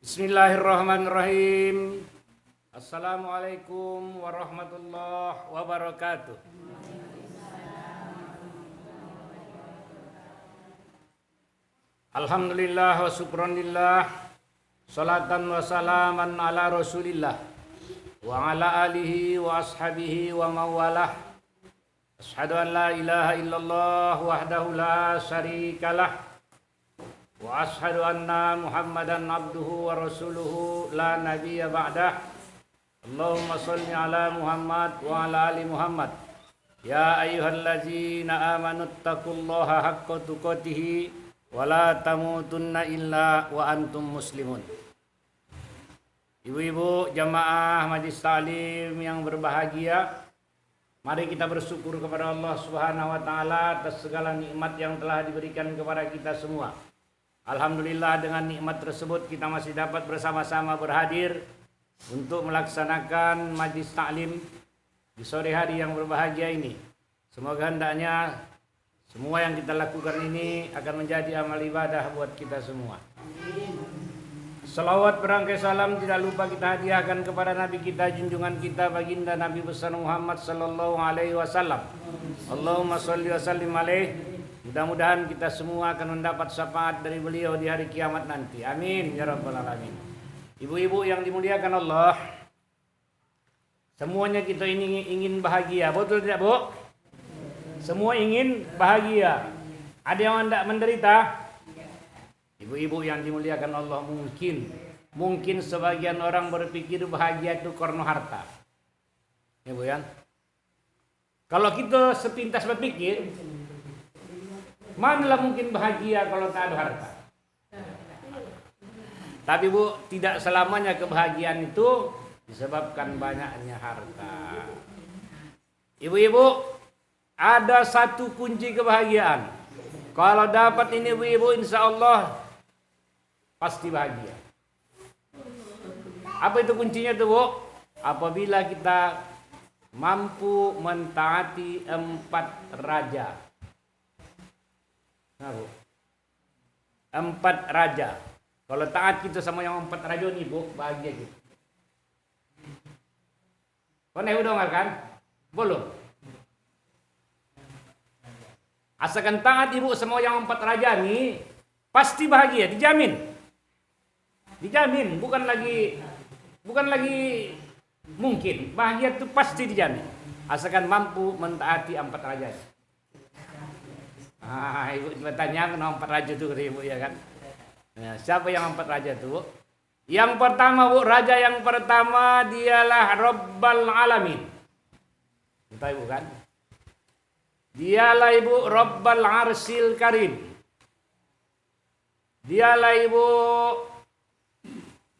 Bismillahirrahmanirrahim. Assalamualaikum warahmatullahi wabarakatuh. Alhamdulillah wa syukranillah. Salatan wa salaman ala rasulillah wa ala alihi wa ashabihi wa mawalah. Ashhadu an la ilaha illallah wahdahu la syarikalah wa ashhadu anna Muhammadan abduhu wa rasuluhu la nabiyya ba'dah. Allahumma shalli ala Muhammad wa ala ali Muhammad. Ya ayyuhallazina amanu taqullaha haqqa tuqatih wa la tamutunna illa wa antum muslimun. Ibu-ibu jamaah Majelis Ta'lim yang berbahagia, mari kita bersyukur kepada Allah Subhanahu wa taala atas segala nikmat yang telah diberikan kepada kita semua. Alhamdulillah, dengan nikmat tersebut kita masih dapat bersama-sama berhadir untuk melaksanakan majlis taklim di sore hari yang berbahagia ini. Semoga hendaknya semua yang kita lakukan ini akan menjadi amal ibadah buat kita semua. Salawat berangkai salam tidak lupa kita hadiahkan kepada Nabi kita, junjungan kita, baginda Nabi besar Muhammad sallallahu alaihi wasallam. Allahumma sholli wa sallim alaihi. Mudah-mudahan kita semua akan mendapat syafaat dari beliau di hari kiamat nanti. Amin ya rabbal alamin. Ibu-ibu yang dimuliakan Allah, semuanya kita ini ingin bahagia, betul tidak Bu? Semua ingin bahagia. Ada yang tidak menderita? Ibu-ibu yang dimuliakan Allah, mungkin sebagian orang berpikir bahagia itu karena harta. Ya Bu ya. Kalau kita sepintas berpikir, manalah mungkin bahagia kalau tak ada harta. Tapi Bu, tidak selamanya kebahagiaan itu disebabkan banyaknya harta. Ibu-ibu, ada satu kunci kebahagiaan. Kalau dapat ini ibu-ibu, insya Allah pasti bahagia. Apa itu kuncinya tuh Bu? Apabila kita mampu mentaati 4 raja. Nah, Bu, 4 raja. Kalau taat kita sama yang 4 raja ini Bu, bahagia kita. Pernah udah dengar kan? Belum. Asalkan taat ibu semua yang 4 raja ini, pasti bahagia, dijamin. Dijamin, bukan lagi mungkin. Bahagia itu pasti dijamin. Asalkan mampu mentaati 4 raja. Ibu bertanya kenapa 4 raja itu ibu ya kan? Nah, siapa yang 4 raja itu? Yang pertama Bu, raja yang pertama dialah Rabbal Alamin. Kita ibu kan? Dialah ibu Rabbal Arsil Karim. Dialah ibu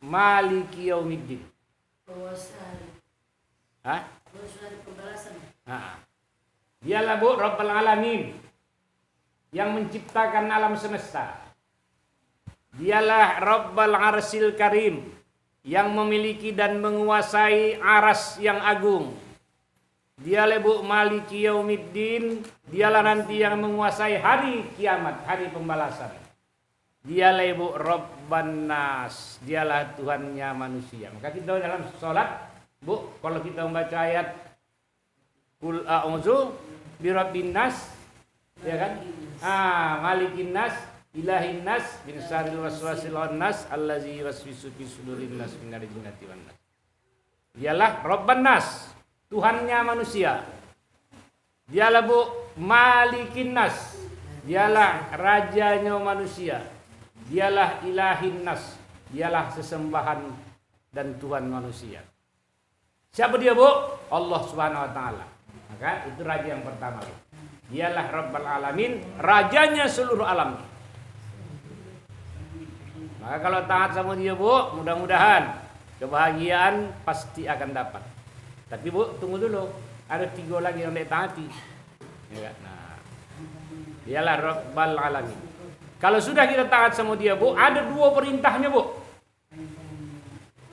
Maliki Yaumiddin. Hah? Dialah Bu Rabbal Alamin yang menciptakan alam semesta. Dialah Rabbal Arsil Karim yang memiliki dan menguasai aras yang agung. Dialah Bu Maliki Yaumiddin, dialah nanti yang menguasai hari kiamat, hari pembalasan. Dialah Ibu Rabban Nas, dialah Tuhannya manusia. Maka kita dalam sholat, Bu, kalau kita membaca ayat Qul a'udzu birabbin nas, ya kan? Malikin nas, ilahin nas, min syarril waswasil khannas, allazi yuwaswisu fi sudurin nas minal jinnati wan nas. Dialah Rabban Nas, Tuhannya manusia. Dialah Bu Malikin Nas, dialah rajanya manusia. Dialah Ilahin Nas, dialah sesembahan dan Tuhan manusia. Siapa dia Bu? Allah Subhanahu wa taala. Maka itu raja yang pertama. Dialah Rabbal Alamin, rajanya seluruh alam. Maka kalau taat sama dia Bu, mudah-mudahan kebahagiaan pasti akan dapat. Tapi Bu, tunggu dulu. Ada 3 lagi yang ditaati. Ya, nah, dialah Rabbal Alamin. Kalau sudah kita taat sama dia Bu, ada 2 perintahnya Bu.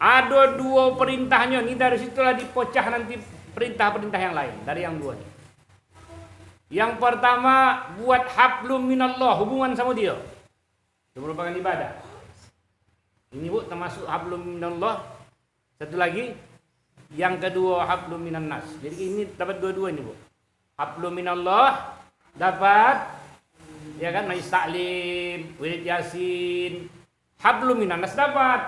Ada 2 perintahnya. Ini dari situlah dipecah nanti perintah-perintah yang lain. Dari yang 2 ini. Yang pertama, buat hablum minallah, hubungan sama dia. Itu merupakan ibadah. Ini Bu termasuk hablum minallah. Satu lagi, yang kedua hablum minan nas. Jadi ini dapat dua-dua ini Bu. Hablum minallah dapat, ya kan, majlis taklim, wirid yasin. Hablum minan nas dapat,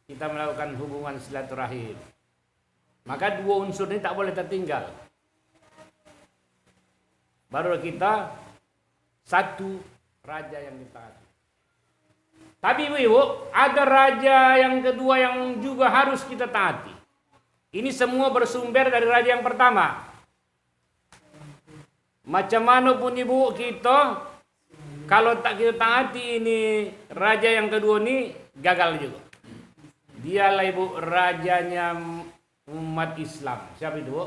kita melakukan hubungan silaturahim. Maka dua unsur ini tak boleh tertinggal. Baru kita satu raja yang ditaati. Tapi Ibu, ada raja yang kedua yang juga harus kita taati. Ini semua bersumber dari raja yang pertama. Macam mana pun Ibu kita, kalau tak kita taati ini raja yang kedua ini gagal juga. Dialah Ibu rajanya umat Islam. Siapa itu Bu?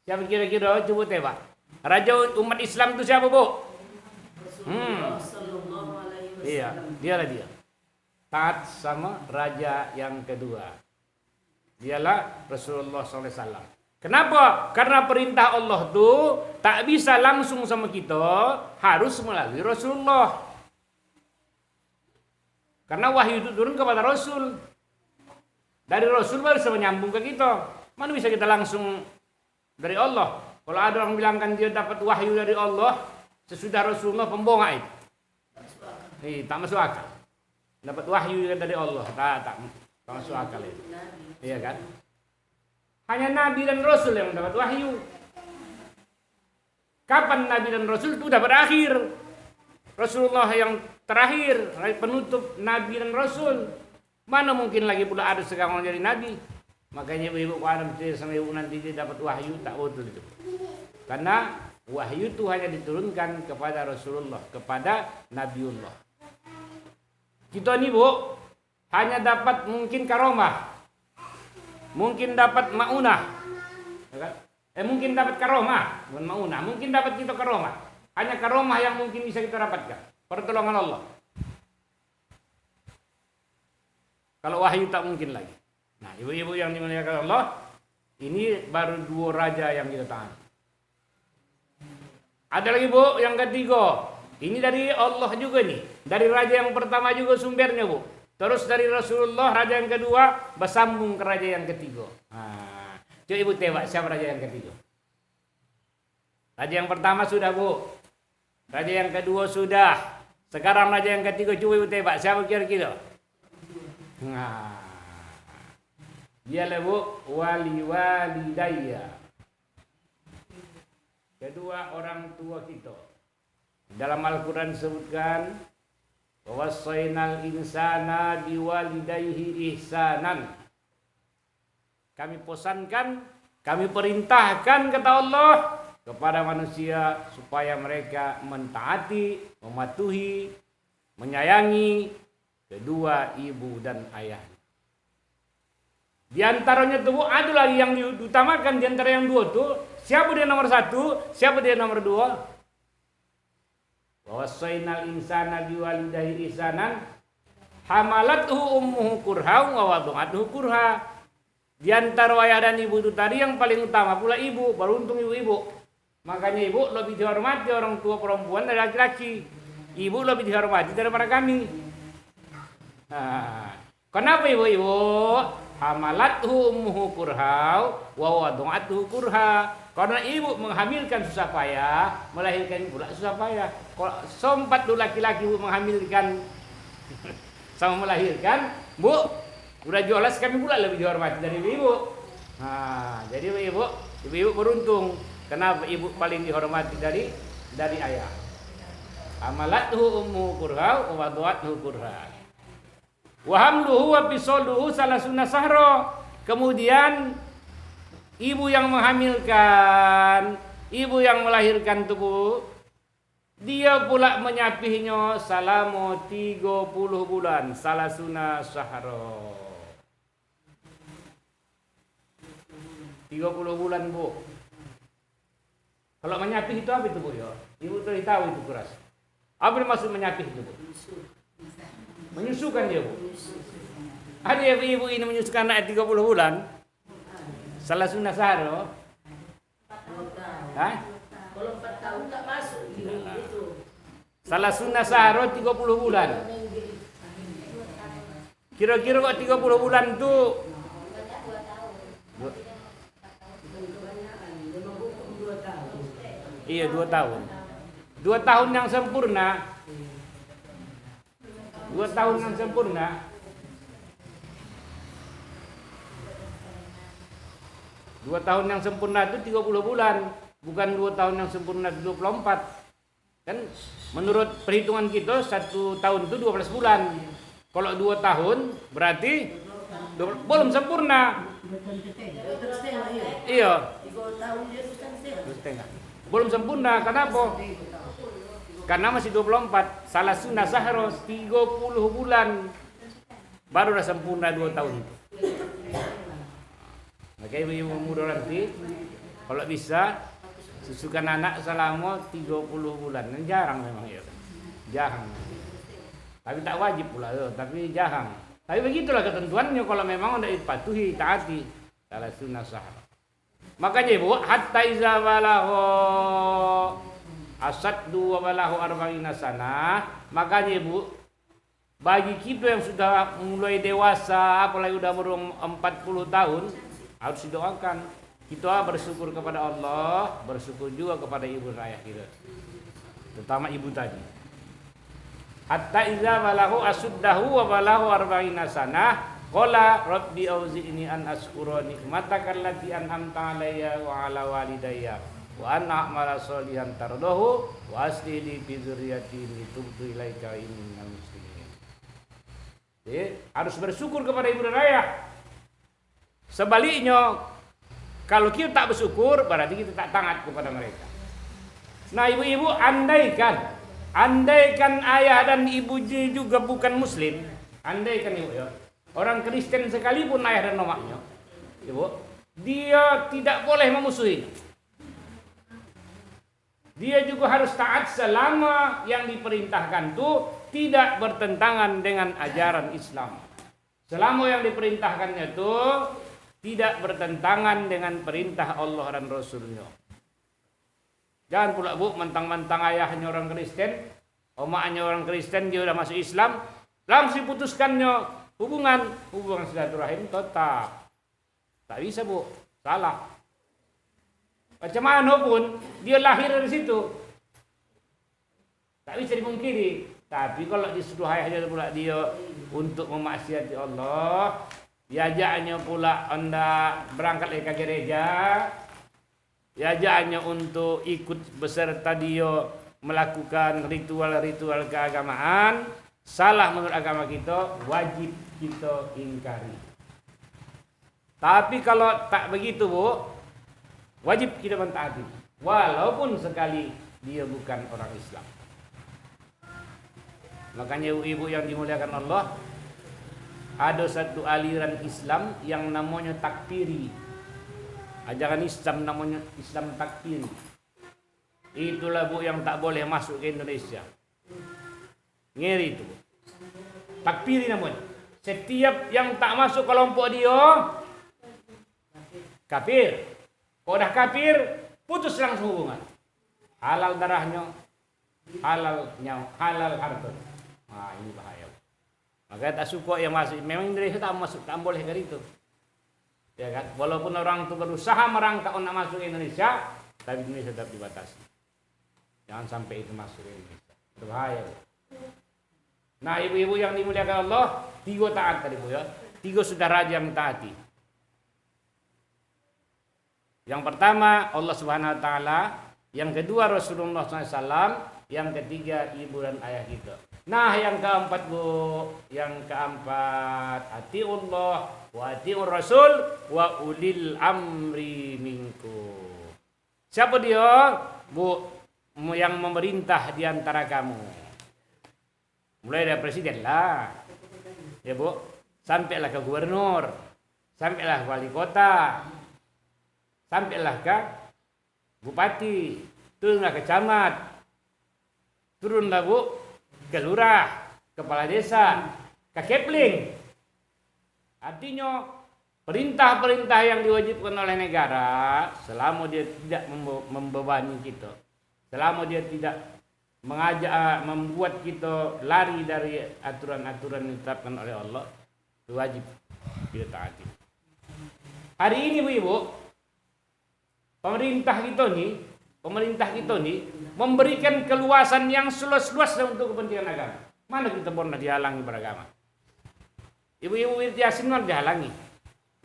Siapa kira-kira? Coba tebak. Raja umat Islam itu siapa Bu? Iya, dialah dia. Taat sama raja yang kedua. Dialah Rasulullah SAW. Kenapa? Karena perintah Allah tuh tak bisa langsung sama kita, harus melalui Rasulullah. Karena wahyu itu turun kepada Rasul. Dari Rasul baru bisa menyambung ke kita. Mana bisa kita langsung dari Allah? Kalau ada orang bilangkan dia dapat wahyu dari Allah sesudah Rasulullah, pembohong itu. Tak masuk akal. Dapat wahyu dari Allah, tak masuk akal itu. Iya kan? Hanya Nabi dan Rasul yang dapat wahyu. Kapan Nabi dan Rasul itu sudah berakhir? Rasulullah yang terakhir, penutup Nabi dan Rasul. Mana mungkin lagi pula ada sekarang jadi Nabi? Makanya ibu Adam sama ibu nanti dia dapat wahyu, tak betul itu. Karena wahyu itu hanya diturunkan kepada Rasulullah, kepada Nabiullah. Kita ini Bu, hanya dapat mungkin karomah, mungkin dapat maunah, mungkin dapat karomah, bukan maunah, mungkin dapat kita karomah. Hanya karomah yang mungkin bisa kita dapatkan, pertolongan Allah. Kalau wahyu tak mungkin lagi. Nah, ibu-ibu yang dimuliakan Allah, ini baru dua raja yang kita tahan. Ada lagi Bu, yang ketiga. Ini dari Allah juga nih. Dari raja yang pertama juga sumbernya Bu. Terus dari Rasulullah raja yang kedua bersambung ke raja yang ketiga. Nah, coba ibu tebak siapa raja yang ketiga? Raja yang pertama sudah Bu. Raja yang kedua sudah. Sekarang raja yang ketiga, coba ibu tebak siapa kira-kira? Nah, dialah Bu wali-walidayya. Kedua orang tua kita. Dalam Al-Quran disebutkan wasainal insana biwalidayhi ihsanan. Kami pesankan, kami perintahkan kata Allah kepada manusia supaya mereka mentaati, mematuhi, menyayangi kedua ibu dan ayah. Di antaranya tuh ada lagi yang diutamakan di antara yang dua tuh. Siapa dia nomor satu? Siapa dia nomor dua? Wasainal insana biwalidayhi ihsanan hamalathu ummuhu kurha wa wada'athu kurha. Di antara ayah dan ibu itu tadi yang paling utama pula ibu, beruntung ibu-ibu. Makanya ibu lebih dihormati orang tua perempuan dari laki-laki. Ibu lebih dihormati daripada kami. Nah, kenapa ibu-ibu? Hamalathu ummuhu kurha wa wada'athu kurha. Karena ibu menghamilkan susah payah, melahirkan pula susah payah. Kalau sempat dulu laki-laki ibu menghamilkan sama melahirkan, Bu, udah jelas kami pula lebih dihormati dari ibu. Nah, jadi ibu beruntung. Kenapa ibu paling dihormati dari ayah? Amalathu ummu kurha wa wada'athu kurha. Wa hamluhu wa fisaluhu salasuna sahra. Kemudian ibu yang menghamilkan, ibu yang melahirkan tubuh, dia pula menyapihnya selama 30 bulan, salasuna sahara. 30 bulan Bu. Kalau menyapih itu apa itu Bu ya? Ibu tahu itu keras. Apa maksud menyapih itu Bu? Menyusukan dia Bu. Ada ibu ini menyusukan anak 30 bulan. Salah sunnah saharo. Hah? Kalau 4 tahun tak masuk itu. Salah sunnah saharo 30 bulan. Kira-kira kok 30 bulan tuh iya 2 tahun. 2 tahun yang sempurna. 2 tahun yang sempurna. 2 tahun yang sempurna itu 30 bulan, bukan 2 tahun yang sempurna 24. Kan menurut perhitungan kita 1 tahun itu 12 bulan. Kalau 2 tahun berarti belum sempurna. Iya. 2 setengah. Belum sempurna. Kenapa? Karena masih 24. Salah sunnah sahro 30 bulan. Baru udah sempurna 2 tahun itu. Maka ibu-ibu muda nanti kalau bisa susukan anak selama 30 bulan. Jarang memang ya. Jarang. Tapi tak wajib pula tuh, tapi jarang. Tapi begitulah ketentuannya kalau memang udah dipatuhi, taati. Salah sunnah sahro. Makanya ibu, hatta iza balagha asaddu wa balagha arba'ina sana. Makanya ibu, bagi kita yang sudah mulai dewasa, apalagi udah umur 40 tahun, harus didoakan. Kita bersyukur kepada Allah, bersyukur juga kepada ibu ayah kita. Terutama ibu tadi. Hatta iza balagha asuddahu wa balagha arba'ina sana. Qala rabbi auzi'ni an ashkura nikmataka allati an'amta 'alayya wa 'ala walidayya wa an a'mala sholihan tardahu wa aslih li fi dzurriyyati inni tubtu ilaika inni minal muslimin. Jadi harus bersyukur kepada ibu dan ayah. Sebaliknya kalau kita tak bersyukur berarti kita tak taat kepada mereka. Nah, ibu-ibu andaikan ayah dan ibu juga bukan muslim, andaikan ibu ya. Orang Kristen sekalipun ayah dan mamanya, ibu, dia tidak boleh memusuhi. Dia juga harus taat selama yang diperintahkan itu tidak bertentangan dengan ajaran Islam. Selama yang diperintahkannya itu tidak bertentangan dengan perintah Allah dan Rasulnya. Jangan pula bu, mentang-mentang ayahnya orang Kristen, omaknya orang Kristen, dia udah masuk Islam, langsung putuskannya hubungan silaturahim tetap. Tak bisa bu, salah. Macam mana pun dia lahir dari situ, tak bisa dimungkiri. Tapi kalau disuruh ayahnya pula dia untuk memaksiati Allah, diajaknya pula anda berangkat ke gereja, diajaknya untuk ikut beserta dia melakukan ritual-ritual keagamaan, salah menurut agama kita, wajib kita ingkari. Tapi kalau tak begitu bu, wajib kita mentaati, walaupun sekali dia bukan orang Islam. Makanya ibu-ibu yang dimuliakan Allah, ada satu aliran Islam yang namanya takfiri. Ajaran Islam namanya Islam takfiri. Itulah bu yang tak boleh masuk ke Indonesia. Ngeri itu bu. Takfiri namanya. Setiap yang tak masuk kelompok dia kafir. Kalau dah kafir, putus langsung hubungan. Halal darahnya, halal harta. Nah, ini bahaya. Makanya tak suka yang masuk. Memang Indonesia tak masuk, tak boleh ke itu. Ya kan? Walaupun orang itu berusaha merangkak untuk masuk ke Indonesia, tapi Indonesia tetap dibatasi. Jangan sampai itu masuk ke Indonesia. Berbahaya. Nah, ibu-ibu yang dimuliakan Allah, 3 taat tadi bu ya. 3 sudah raja yang taati. Yang pertama Allah Subhanahu Wa Taala, yang kedua Rasulullah SAW, yang ketiga ibu dan ayah kita. Nah, yang keempat bu, yang keempat atiullah wa atiur Rasul wa ulil amri minkum. Siapa dia bu yang memerintah di antara kamu? Mulai dari presiden lah, ya bu, sampailah ke gubernur, sampailah ke wali kota, sampailah ke bupati, turunlah ke camat, turunlah bu ke lurah, kepala desa, ke kepling. Artinya perintah-perintah yang diwajibkan oleh negara, selama dia tidak membebani kita, selama dia tidak membuat kita lari dari aturan-aturan yang ditetapkan oleh Allah, Itu wajib kita taati. Hari ini Bu-ibu, pemerintah kita nih memberikan keluasan yang seluas-luasnya untuk kepentingan agama. Mana kita pernah dihalangi beragama? Ibu-ibu Yasin mana dihalangi?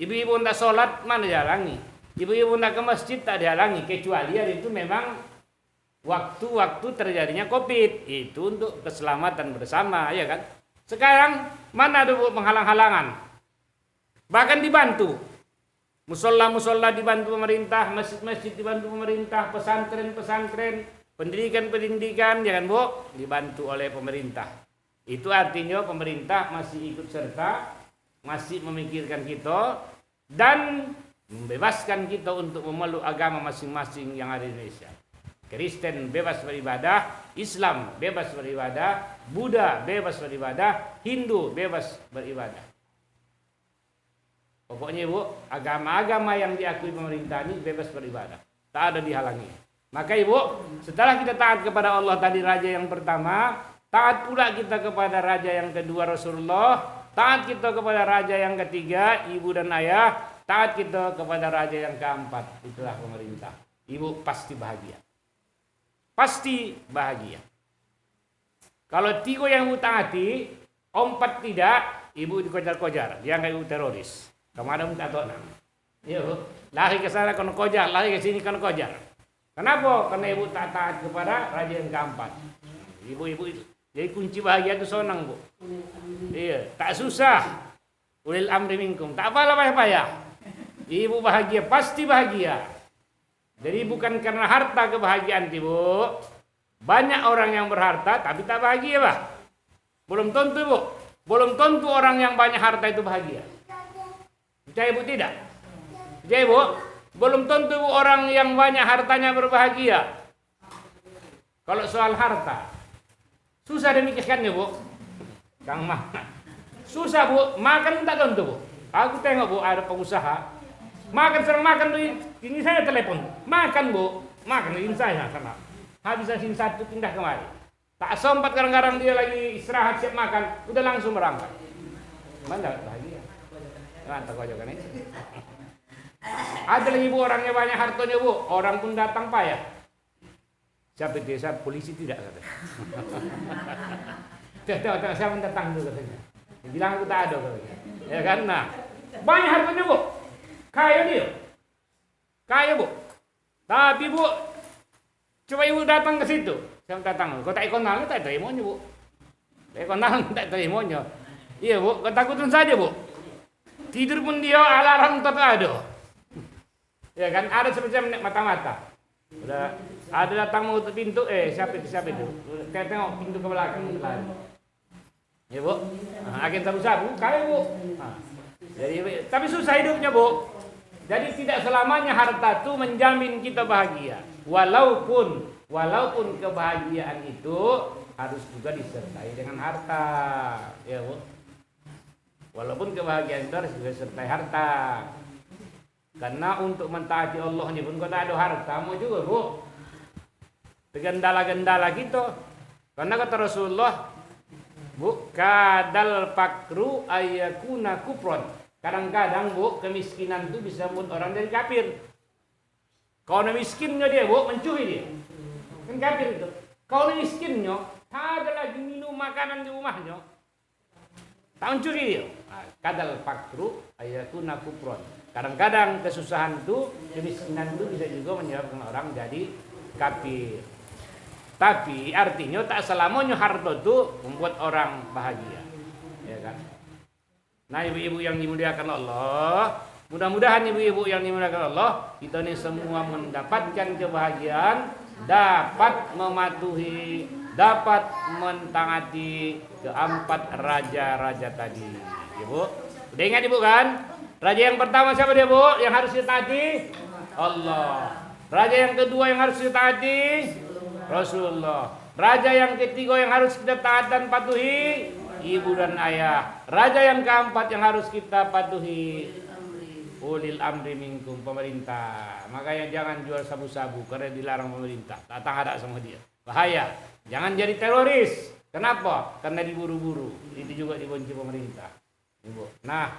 Ibu-ibu hendak sholat mana dihalangi? Ibu-ibu hendak ke masjid tak dihalangi, kecuali hari itu memang waktu-waktu terjadinya COVID. Itu untuk keselamatan bersama, ya kan? Sekarang mana ada penghalang-halangan? Bahkan dibantu. Musola-musola dibantu pemerintah, masjid-masjid dibantu pemerintah, pesantren-pesantren, pendidikan-pendidikan, ya kan Bu? Dibantu oleh pemerintah. Itu artinya pemerintah masih ikut serta, masih memikirkan kita, dan membebaskan kita untuk memeluk agama masing-masing yang ada di Indonesia. Kristen bebas beribadah, Islam bebas beribadah, Buddha bebas beribadah, Hindu bebas beribadah. Pokoknya Bu, agama-agama yang diakui pemerintah ini bebas beribadah, tak ada dihalangi. Maka Ibu, setelah kita taat kepada Allah tadi raja yang pertama, taat pula kita kepada raja yang kedua Rasulullah, taat kita kepada raja yang ketiga ibu dan ayah, taat kita kepada raja yang keempat, itulah pemerintah. Ibu pasti bahagia. Pasti bahagia. Kalau tiga yang ibu taati, empat tidak, ibu dikojar-kojar, dianggap ibu teroris. Kemana minta tonang? Iya Bu, lari ke sana kena kojar, lari ke sini kena kojar. Kenapa? Karena ibu tak taat kepada raja yang keempat. Ibu-ibu itu. Jadi kunci bahagia itu sonang Bu. Iya, tak susah. Ulil amri minkum, tak apalah payah-payah. Ibu bahagia, pasti bahagia. Jadi bukan karena harta kebahagiaan Ibu. Banyak orang yang berharta tapi tak bahagia Pak. Belum tentu Bu. Belum tentu orang yang banyak harta itu bahagia. Percaya Bu tidak? Percaya Bu? Belum tentu Bu orang yang banyak hartanya berbahagia. Kalau soal harta, susah demikirkannya Bu. Kang Mah. Susah Bu, makan tak tentu Bu. Aku tengok Bu ada pengusaha. Makan sering makan ini saya telepon. Makan Bu, makan ini saya sana. Habis SIM 1 pindah kemari. Tak sempat kadang-kadang dia lagi istirahat siap makan, udah langsung berangkat. Mana bahagia? Mantap aja kan ini. Ada lagi Bu orangnya banyak hartanya Bu, orang pun datang payah. Siapa desa polisi tidak kata. Tidak, siapa datang dulu katanya. Bilang aku tak ada katanya. Ya kan, nah banyak hartanya Bu, kaya dia, kaya Bu. Tapi Bu, coba ibu datang ke situ, saya datang. Kau tak kenal, tak terimanya Bu. Tak kenal, tak terimanya. Iya Bu, ketakutan saja Bu. Tidur pun dia alarm tak ada. Ya kan, ada semacam mata-mata. Udah ada datang mau tutup pintu, siapa itu? Kita tengok pintu ke belakang. Ya Bu, agen sabu-sabu, kaya Bu. Jadi, tapi susah hidupnya Bu. Jadi tidak selamanya harta itu menjamin kita bahagia. Walaupun kebahagiaan itu harus juga disertai dengan harta, ya Bu. Walaupun kebahagiaan itu harus juga disertai harta. Karena untuk mentaati Allah ini pun kalau ada harta mau juga Bu. Gendala-gendala gitu. Karena kata Rasulullah, Bu, kadal fakru ayakuna kufron. Kadang-kadang Bu, kemiskinan itu bisa membuat orang jadi kafir. Kalau miskinnya dia Bu, mencuri dia. Kan kafir itu. Kalau miskinnya, tak ada lagi minum makanan di rumahnya. Tak mencuri dia. Kadal fakru ayakuna kufron. Kadang-kadang kesusahan itu, kemiskinan itu bisa juga menyebabkan orang jadi kafir. Tapi artinya tak selamanya harta itu membuat orang bahagia. Ya kan? Nah ibu-ibu yang dimuliakan Allah, mudah-mudahan ibu-ibu yang dimuliakan Allah, kita ini semua mendapatkan kebahagiaan, dapat mematuhi, dapat mentaati keempat raja-raja tadi. Ibu, udah ingat Ibu kan? Raja yang pertama siapa dia Bu? Yang harus ditaati? Allah. Raja yang kedua yang harus ditaati? Rasulullah. Raja yang ketiga yang harus kita taat dan patuhi? Ibu dan ayah. Raja yang keempat yang harus kita patuhi? Ulil amri minkum, pemerintah. Makanya jangan jual sabu-sabu karena dilarang pemerintah. Datang ada sama dia. Bahaya. Jangan jadi teroris. Kenapa? Karena diburu-buru. Itu juga dibenci pemerintah. Ibu. Nah,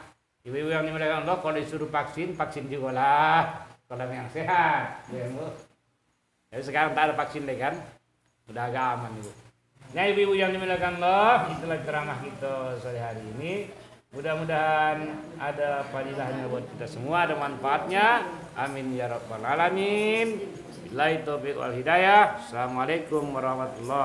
ibu-ibu yang dimuliakan Allah, kalau disuruh vaksin, vaksin juga lah. Kalau yang sehat, ya Bu. Jadi sekarang tak ada vaksin deh kan, udah agak aman Ibu. Nah ibu-ibu yang dimuliakan Allah, itulah ceramah kita sore hari ini. Mudah-mudahan ada fadilahnya buat kita semua, ada manfaatnya. Amin ya rabbal alamin. Billahi taufiq wal hidayah. Assalamualaikum warahmatullahi